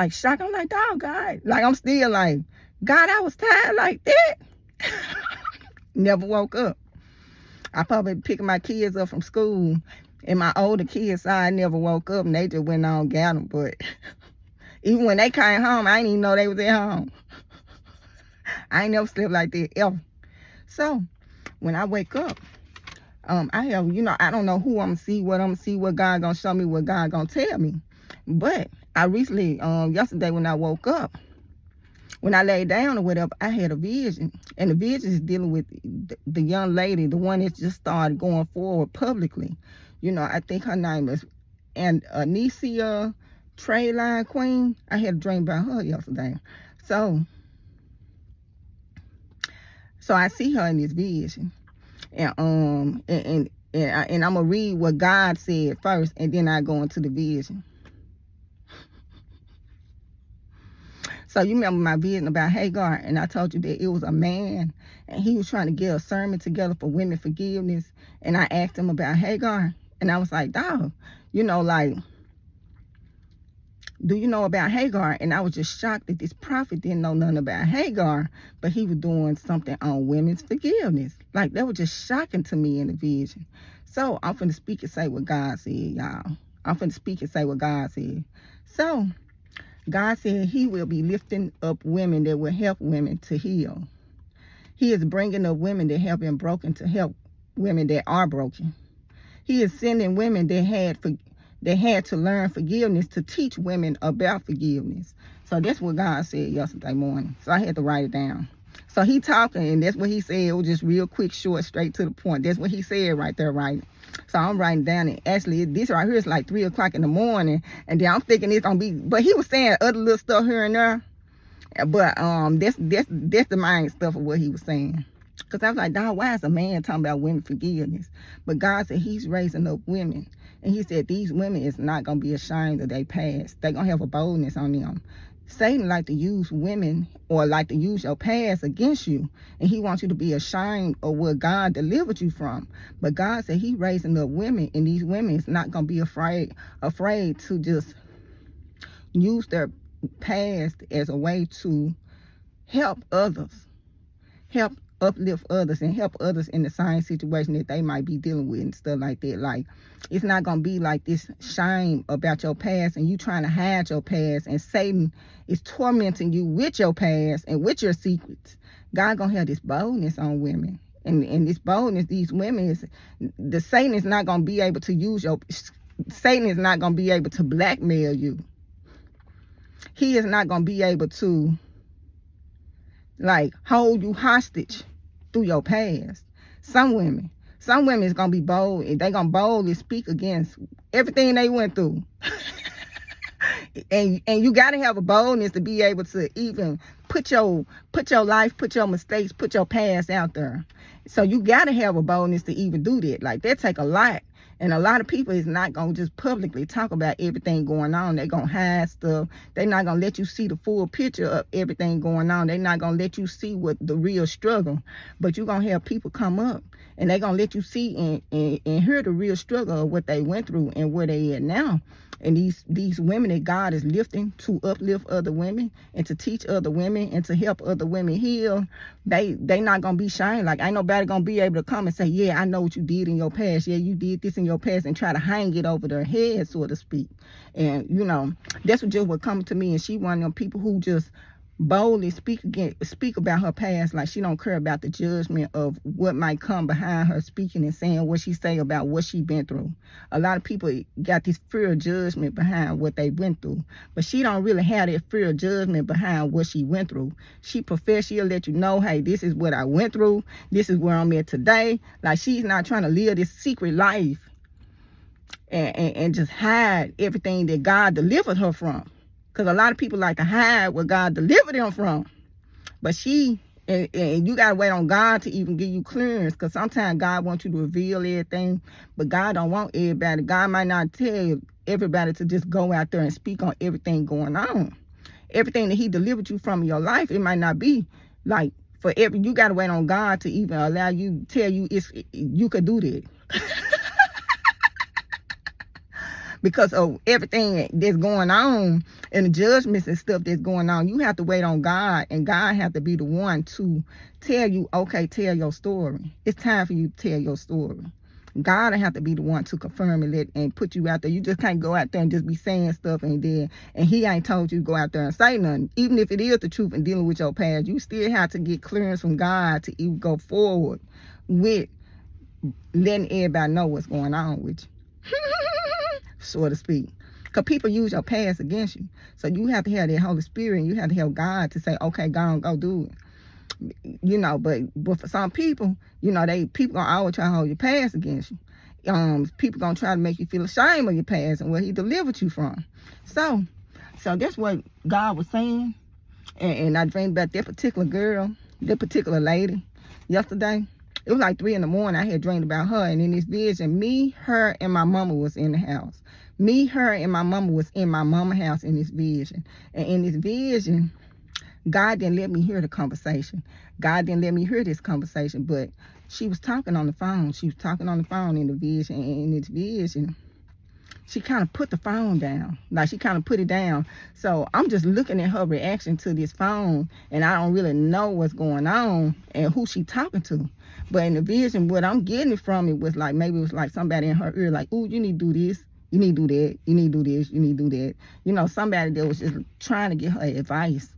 like shocked. I'm like, dog, God. Like, I'm still like, God, I was tired like that. Never woke up. I probably picked my kids up from school, and my older kids side never woke up, and they just went on and got them. But even when they came home, I didn't even know they was at home. I ain't never slept like that ever. So when I wake up, I have, I don't know who I'm gonna see, what God gonna show me, what God gonna tell me. But I recently, yesterday when I woke up, when I laid down or whatever, I had a vision. And the vision is dealing with the young lady, the one that just started going forward publicly. I think her name is Anissa, Tradeline Queen. I had a dream about her yesterday. So I see her in this vision. And I'm gonna read what God said first, and then I go into the vision. So you remember my vision about Hagar, and I told you that it was a man, and he was trying to get a sermon together for women forgiveness. And I asked him about Hagar, and I was like, dog, like, do you know about Hagar? And I was just shocked that this prophet didn't know nothing about Hagar, but he was doing something on women's forgiveness. Like, that was just shocking to me in the vision. So I'm finna speak and say what God said, y'all. I'm finna speak and say what God said. So God said he will be lifting up women that will help women to heal. He is bringing up women that have been broken to help women that are broken. He is sending women that had to learn forgiveness to teach women about forgiveness. So that's what God said yesterday morning. So I had to write it down. So he talking, and that's what he said. It was just real quick, short, straight to the point. That's what he said right there, right? So I'm writing down, and actually this right here is like 3 o'clock in the morning, and then I'm thinking it's gonna be, but he was saying other little stuff here and there. But that's the main stuff of what he was saying. Because I was like, dog, why is a man talking about women forgiveness? But God said he's raising up women. And he said these women is not going to be ashamed of their past. They're going to have a boldness on them. Satan like to use women or like to use your past against you. And he wants you to be ashamed of what God delivered you from. But God said he's raising up women. And these women is not going to be afraid to just use their past as a way to help others. Help uplift others and help others in the same situation that they might be dealing with and stuff like that. Like, it's not gonna be like this shame about your past and you trying to hide your past, and Satan is tormenting you with your past and with your secrets. God gonna have this boldness on women, and this boldness, these women Satan is not gonna be able to use Satan is not gonna be able to blackmail you. He is not gonna be able to like hold you hostage through your past. Some women is gonna be bold, and they gonna boldly speak against everything they went through. and you gotta have a boldness to be able to even put your life, put your mistakes, put your past out there. So you gotta have a boldness to even do that. Like, that take a lot. And a lot of people is not going to just publicly talk about everything going on. They're going to hide stuff. They're not going to let you see the full picture of everything going on. They're not going to let you see what the real struggle. But you're going to have people come up, and they're going to let you see and hear the real struggle of what they went through and where they at now. And these women that God is lifting to uplift other women and to teach other women and to help other women heal, they not going to be shamed. Like, ain't nobody going to be able to come and say, yeah, I know what you did in your past. Yeah, you did this in your past, and try to hang it over their head, so to speak. And, that's what just what coming to me. And she one of them people who just boldly speak about her past, like she don't care about the judgment of what might come behind her speaking and saying what she say about what she been through. A lot of people got this fear of judgment behind what they went through, but she don't really have that fear of judgment behind what she went through. She'll let you know, hey, this is what I went through, this is where I'm at today. Like, she's not trying to live this secret life and just hide everything that God delivered her from. Because a lot of people like to hide what God delivered them from. But and you got to wait on God to even give you clearance. Because sometimes God wants you to reveal everything. But God don't want everybody. God might not tell everybody to just go out there and speak on everything going on. Everything that he delivered you from in your life, it might not be like you got to wait on God to even allow you, tell you you could do that. because of everything that's going on and the judgments and stuff that's going on. You have to wait on God, and God have to be the one to tell you, okay, tell your story. It's time for you to tell your story. God have to be the one to confirm and put you out there. You just can't go out there and just be saying stuff and he ain't told you to go out there and say nothing. Even if it is the truth and dealing with your past, you still have to get clearance from God to even go forward with letting everybody know what's going on with you, so to speak. Because people use your past against you. So you have to have that Holy Spirit, and you have to have God to say, okay, go do it. You know, but for some people, you know, people gonna always try to hold your past against you. People gonna try to make you feel ashamed of your past and where he delivered you from. So that's what God was saying. And I dreamed about that particular girl, that particular lady yesterday. It was like 3 in the morning. I had dreamed about her, and in this vision, me, her, and my mama was in the house. Me, her, and my mama was in my mama's house in this vision. And in this vision, God didn't let me hear the conversation. God didn't let me hear this conversation, but she was talking on the phone. She was talking on the phone in the vision. And in this vision, she kind of put the phone down. Like, she kind of put it down. So I'm just looking at her reaction to this phone, and I don't really know what's going on and who she talking to. But in the vision, what I'm getting it from, it was like, maybe it was like somebody in her ear, like, ooh, you need to do this. You need to do that. You need to do this. You need to do that. You know, somebody that was just trying to get her advice,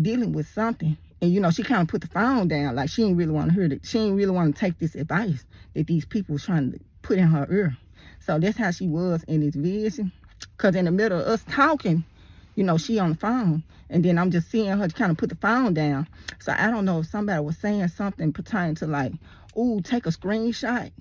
dealing with something. And, you know, she kind of put the phone down. Like, she didn't really want to hear it. She didn't really want to take this advice that these people was trying to put in her ear. So that's how she was in this vision. Because in the middle of us talking, you know, she on the phone. And then I'm just seeing her kind of put the phone down. So I don't know if somebody was saying something pertaining to, like, ooh, take a screenshot.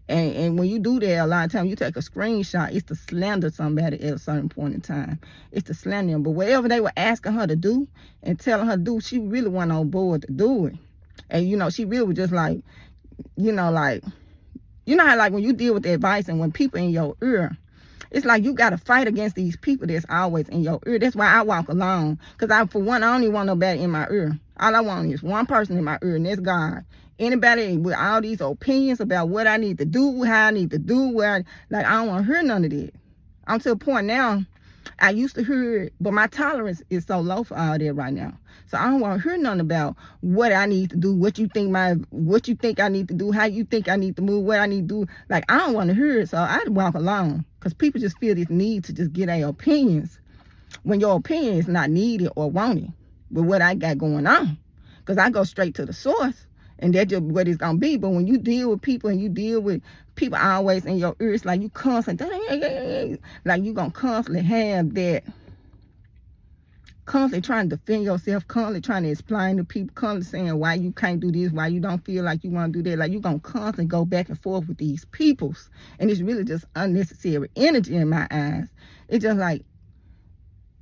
And when you do that, a lot of times you take a screenshot, it's to slander somebody at a certain point in time. It's to slander them. But whatever they were asking her to do and telling her to do, she really wasn't on board to do it. And, you know, she really was just like, you know how, like, when you deal with the advice and when people in your ear, it's like you got to fight against these people that's always in your ear. That's why I walk alone. Because for one, I don't even want nobody in my ear. All I want is one person in my ear, and that's God. Anybody with all these opinions about what I need to do, how I need to do, I don't want to hear none of that. I'm to a point now, I used to hear it, but my tolerance is so low for all that right now. So I don't want to hear nothing about what I need to do, what you think I need to do, how you think I need to move, what I need to do. Like, I don't want to hear it, so I walk alone. Because people just feel this need to just get their opinions when your opinion is not needed or wanted with what I got going on. Because I go straight to the source. And that's just what it's going to be. But when you deal with people and you deal with people always in your ears, like you constantly, like you going to constantly have that, constantly trying to defend yourself, constantly trying to explain to people, constantly saying why you can't do this, why you don't feel like you want to do that. Like, you're going to constantly go back and forth with these peoples. And it's really just unnecessary energy in my eyes. It's just like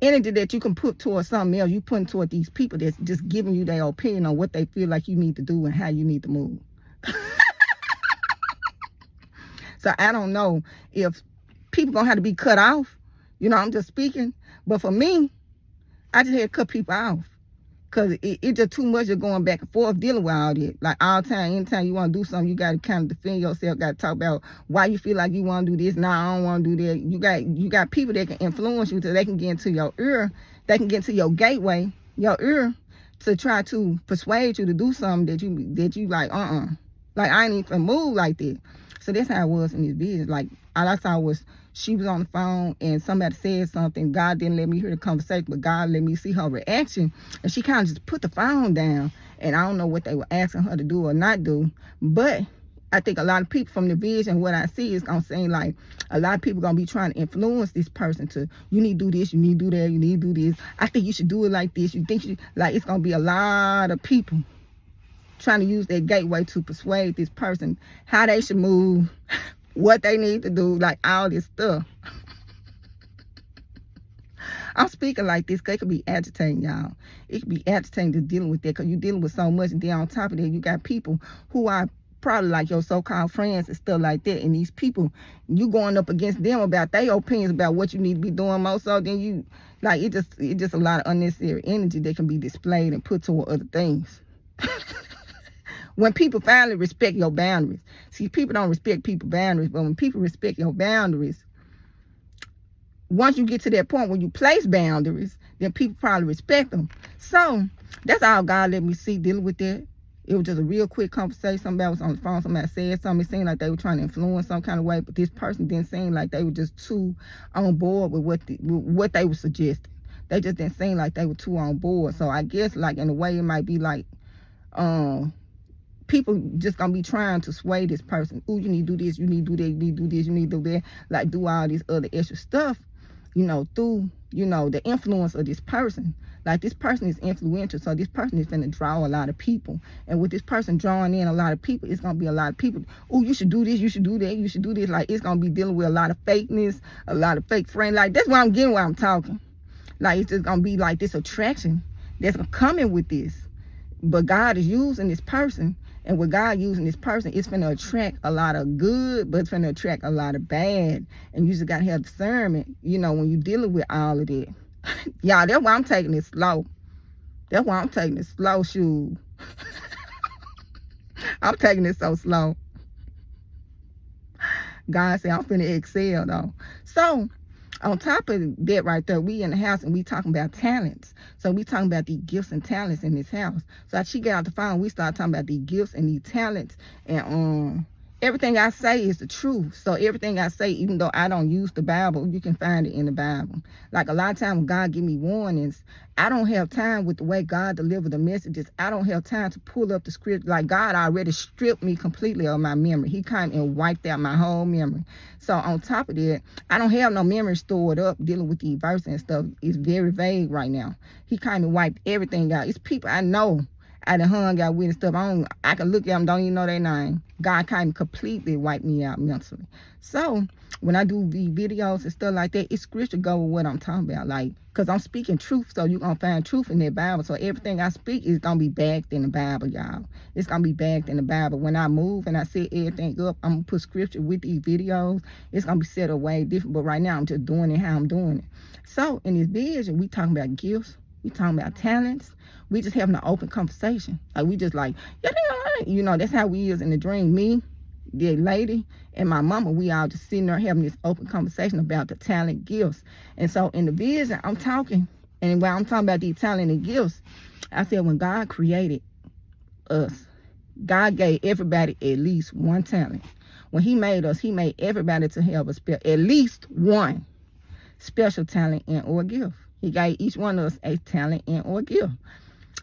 energy that you can put towards something else, you putting toward these people that's just giving you their opinion on what they feel like you need to do and how you need to move. So I don't know if people gonna have to be cut off. You know, I'm just speaking. But for me, I just had to cut people off. Because it's just too much of going back and forth dealing with all that. Like, all the time, anytime you want to do something, you got to kind of defend yourself, got to talk about why you feel like you want to do this. No, I don't want to do that. You got people that can influence you so they can get into your ear. They can get into your gateway, your ear, to try to persuade you to do something that you like, Like, I ain't even move like that. So that's how it was in this vision. Like, all I saw was she was on the phone and somebody said something. God didn't let me hear the conversation, but God let me see her reaction. And she kind of just put the phone down. And I don't know what they were asking her to do or not do. But I think a lot of people from the vision, what I see is going to seem like a lot of people going to be trying to influence this person to, you need to do this, you need to do that, you need to do this. I think you should do it like this. You think like, it's going to be a lot of people trying to use their gateway to persuade this person how they should move, what they need to do, like all this stuff. I'm speaking like this because it could be agitating, y'all. It could be agitating just dealing with that because you're dealing with so much. And then on top of that, you got people who are probably like your so-called friends and stuff like that. And these people, you going up against them about their opinions about what you need to be doing more so than you. Like, it's just a lot of unnecessary energy that can be displayed and put toward other things. When people finally respect your boundaries. See, people don't respect people's boundaries, but when people respect your boundaries, once you get to that point where you place boundaries, then people probably respect them. So that's all God let me see dealing with that. It was just a real quick conversation. Somebody was on the phone, somebody said something. It seemed like they were trying to influence some kind of way, but this person didn't seem like they were just too on board with what they were suggesting. They just didn't seem like they were too on board. So I guess, like, in a way, it might be like people just gonna be trying to sway this person. Oh, you need to do this, you need to do that, you need to do this, you need to do that. Like, do all this other extra stuff, through, the influence of this person. Like, this person is influential, so this person is going to draw a lot of people. And with this person drawing in a lot of people, it's going to be a lot of people. Oh, you should do this, you should do that, you should do this. Like, it's going to be dealing with a lot of fakeness, a lot of fake friends. Like, that's what I'm getting while I'm talking. Like, it's just going to be like this attraction that's coming with this. But God is using this person. And with God using this person, it's going to attract a lot of good, but it's going to attract a lot of bad. And you just got to have discernment, when you're dealing with all of that. Y'all, that's why I'm taking it slow. That's why I'm taking it slow, shoot. I'm taking it so slow. God said I'm finna excel, though. So, on top of that right there, we in the house and we talking about talents. So we talking about the gifts and talents in this house. So as she got out the phone, we start talking about the gifts and the talents. And everything I say is the truth. So everything I say, even though I don't use the Bible, you can find it in the Bible. Like, a lot of times when God give me warnings, I don't have time with the way God delivered the messages. I don't have time to pull up the script. Like, God already stripped me completely of my memory. He came and wiped out my whole memory. So on top of that, I don't have no memory stored up dealing with the verse and stuff. It's very vague right now. He kind of wiped everything out. It's people I know I done hung out with and stuff. I can look at them, don't even know their name. God kind of completely wiped me out mentally. So when I do the videos and stuff like that, it's scripture go with what I'm talking about. Like, because I'm speaking truth, so you're going to find truth in that Bible. So everything I speak is going to be backed in the Bible, y'all. It's going to be backed in the Bible. When I move and I set everything up, I'm going to put scripture with these videos. It's going to be set away different. But right now, I'm just doing it how I'm doing it. So in this vision, we talking about gifts. We talking about talents. We just having an open conversation. Like, we just like, that's how we is in the dream. Me, the lady, and my mama, we all just sitting there having this open conversation about the talent gifts. And so in the vision, I'm talking, and while I'm talking about these talent and gifts, I said when God created us, God gave everybody at least one talent. When he made us, he made everybody to have at least one special talent and or gift. He gave each one of us a talent and or gift.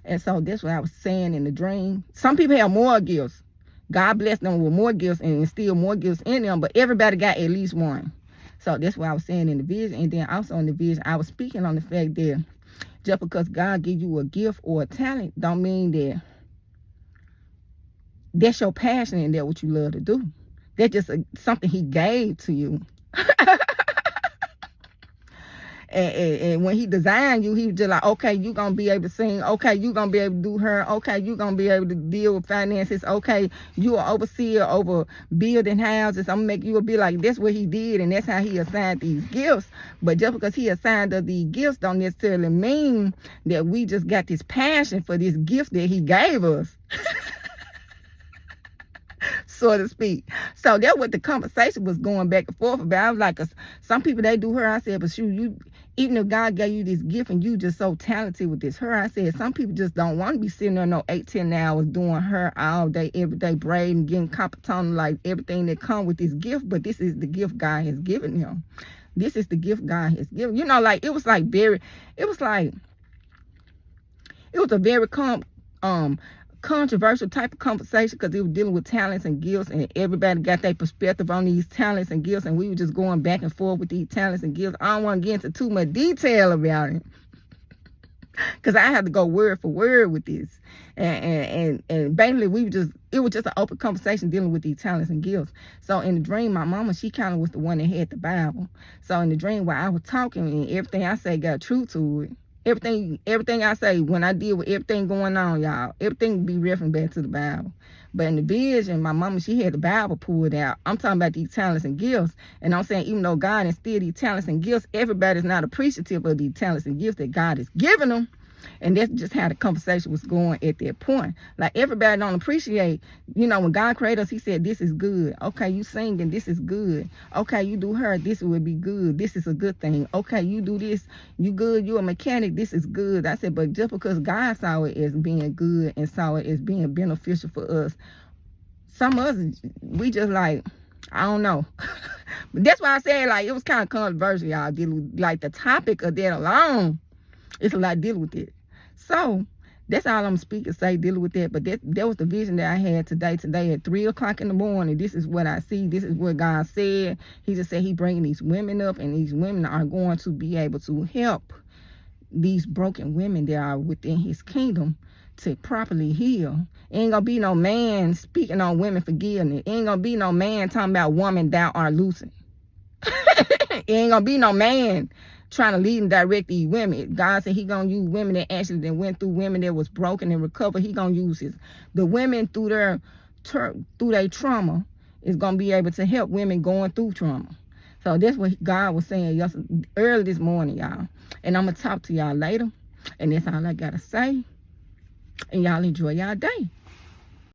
And so that's what I was saying in the dream. Some people have more gifts. God blessed them with more gifts and still more gifts in them, but everybody got at least one. So that's what I was saying in the vision. And then also in the vision, I was speaking on the fact that just because God gives you a gift or a talent don't mean that that's your passion and that's what you love to do. That's just something he gave to you. And when he designed you, he was just like, okay, you're going to be able to sing. Okay, you're going to be able to do her. Okay, you're going to be able to deal with finances. Okay, you're an overseer over building houses. I'm going to make you be like, that's what he did, and that's how he assigned these gifts. But just because he assigned us these gifts don't necessarily mean that we just got this passion for this gift that he gave us. So to speak. So that's what the conversation was going back and forth about. I was like, some people, they do her. I said, but shoot, even if God gave you this gift and you just so talented with this her, I said, some people just don't want to be sitting there 8-10 hours doing her all day, every day, braiding, getting competent, like everything that come with this gift. But this is the gift God has given him. This is the gift God has given. Like, it was a very controversial type of conversation because it was dealing with talents and gifts, and everybody got their perspective on these talents and gifts, and we were just going back and forth with these talents and gifts. I don't want to get into too much detail about it because I have to go word for word with this, and basically it was just an open conversation dealing with these talents and gifts. So in the dream, my mama, she kind of was the one that had the Bible. So in the dream, while I was talking, and everything I say got truth to it. Everything I say, when I deal with everything going on, y'all, everything be referring back to the Bible. But in the vision, my mama, she had the Bible pulled out. I'm talking about these talents and gifts. And I'm saying, even though God instilled these talents and gifts, everybody's not appreciative of these talents and gifts that God has given them. And that's just how the conversation was going at that point. Like, everybody don't appreciate, when God created us, he said, this is good. Okay, you singing, this is good. Okay, you do her, this would be good. This is a good thing. Okay, you do this, you good, you a mechanic, this is good. I said, but just because God saw it as being good and saw it as being beneficial for us, some of us, we just like, I don't know. But that's why I said, like, it was kind of controversial, y'all, dealing with, like, the topic of that alone. It's a lot dealing with it. So that's all I'm speaking, say, dealing with that. But that was the vision that I had today at 3 o'clock in the morning. This is what I see. This is what God said. He just said he bringing these women up, and these women are going to be able to help these broken women that are within his kingdom to properly heal. Ain't gonna be no man speaking on women forgiveness. Ain't gonna be no man talking about woman thou art loosened. Ain't gonna be no man trying to lead and direct these women. God said he gonna use women that actually that went through, women that was broken and recovered. He gonna use the women through their trauma is gonna be able to help women going through trauma. So that's what God was saying early this morning, y'all. And I'm gonna talk to y'all later. And that's all I gotta say. And y'all enjoy y'all day.